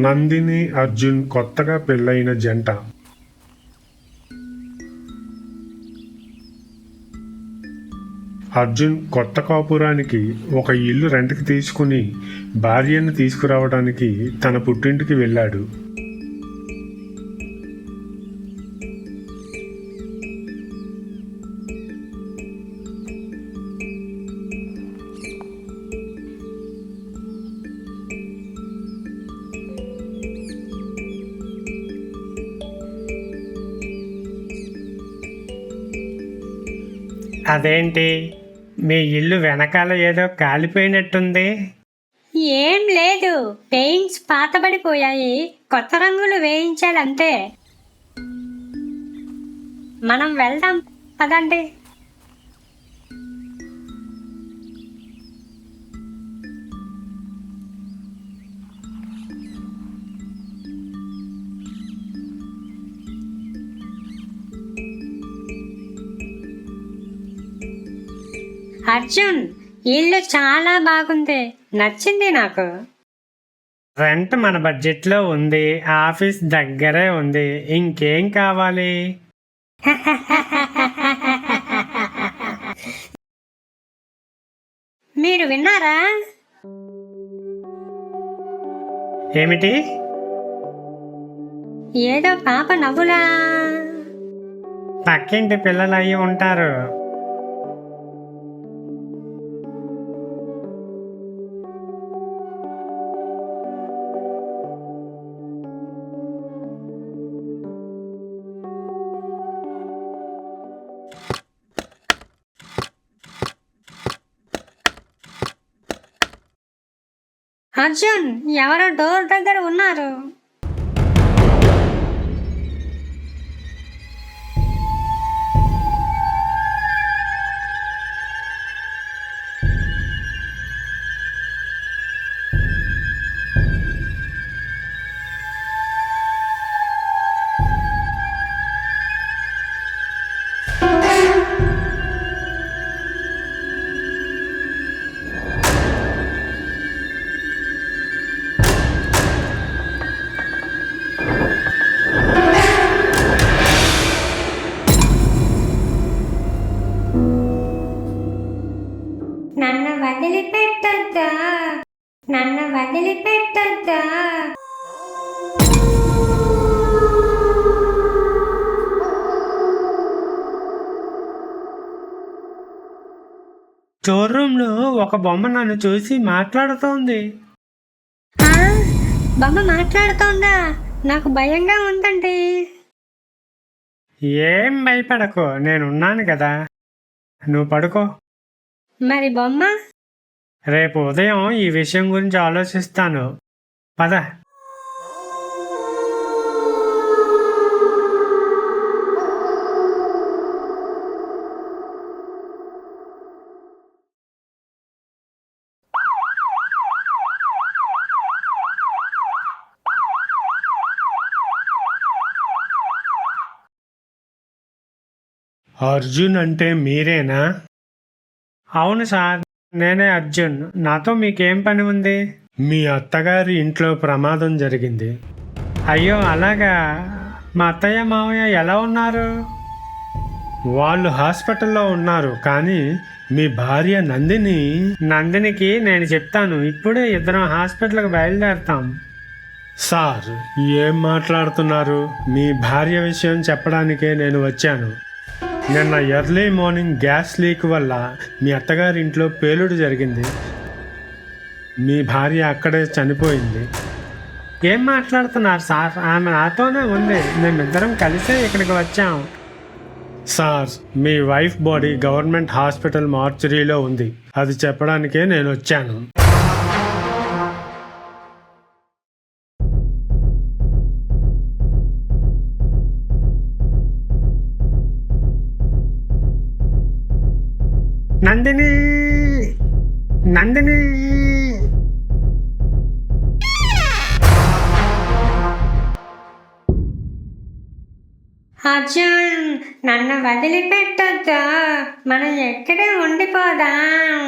నందిని అర్జున్ కొత్తగా పెళ్ళైన జంట. అర్జున్ కొత్త కాపురానికి ఒక ఇల్లు రెంట్కి తీసుకుని భార్యను తీసుకురావడానికి తన పుట్టింటికి వెళ్ళాడు. అదేంటి, మీ ఇల్లు వెనకాల ఏదో కాలిపోయినట్టుంది? ఏం లేదు, పెయింట్స్ పాతబడిపోయాయి, కొత్త రంగులు వేయించాలంతే. మనం వెళ్దాం పదండి. అర్జున్, ఇల్లు చాలా బాగుంది, నచ్చింది నాకు. రెంట్ మన బడ్జెట్లో ఉంది, ఆఫీస్ దగ్గరే ఉంది, ఇంకేం కావాలి? మీరు విన్నారా? ఏమిటి? ఏదో పాప నవ్వులా. పక్కింటి పిల్లలు అయ్యి ఉంటారు. అర్జున్, ఎవరో డోర్ దగ్గర ఉన్నారు. నన్ను వదిలిపెట్టద్దా, నన్ను వదిలిపెట్టద్దా. స్టోర్ రూమ్లో ఒక బొమ్మ నన్ను చూసి మాట్లాడుతోంది. బొమ్మ మాట్లాడుతోందా? నాకు భయంగా ఉందండి. ఏం భయపడకు, నేనున్నాను కదా, నువ్వు పడుకో. మరి బొమ్మ? రేపు ఉదయం ఈ విషయం గురించి ఆలోచిస్తాను. పద. అర్జున్ అంటే మీరేనా? అవును సార్, నేనే అర్జున్. నాతో మీకేం పని ఉంది? మీ అత్తగారి ఇంట్లో ప్రమాదం జరిగింది. అయ్యో అలాగా. మా అత్తయ్య మావయ్య ఎలా ఉన్నారు? వాళ్ళు హాస్పిటల్లో ఉన్నారు, కానీ మీ భార్య నందినికి నేను చెప్తాను. ఇప్పుడే ఇద్దరం హాస్పిటల్కి బయలుదేరుతాం. సార్, ఏం మాట్లాడుతున్నారు? మీ భార్య విషయం చెప్పడానికే నేను వచ్చాను. నిన్న ఎర్లీ మార్నింగ్ గ్యాస్ లీక్ వల్ల మీ అత్తగారి ఇంట్లో పేలుడు జరిగింది. మీ భార్య అక్కడే చనిపోయింది. ఏం మాట్లాడుతున్నారు సార్? ఆమె నాతోనే ఉంది, మేమిద్దరం కలిసే ఇక్కడికి వచ్చాం. సార్, మీ వైఫ్ బాడీ గవర్నమెంట్ హాస్పిటల్ మార్చురీలో ఉంది. అది చెప్పడానికే నేను వచ్చాను. నందిని, నందిని. అర్జున్, నన్ను వదిలిపెట్టొద్దు, మనం ఎక్కడే ఉండిపోదాం.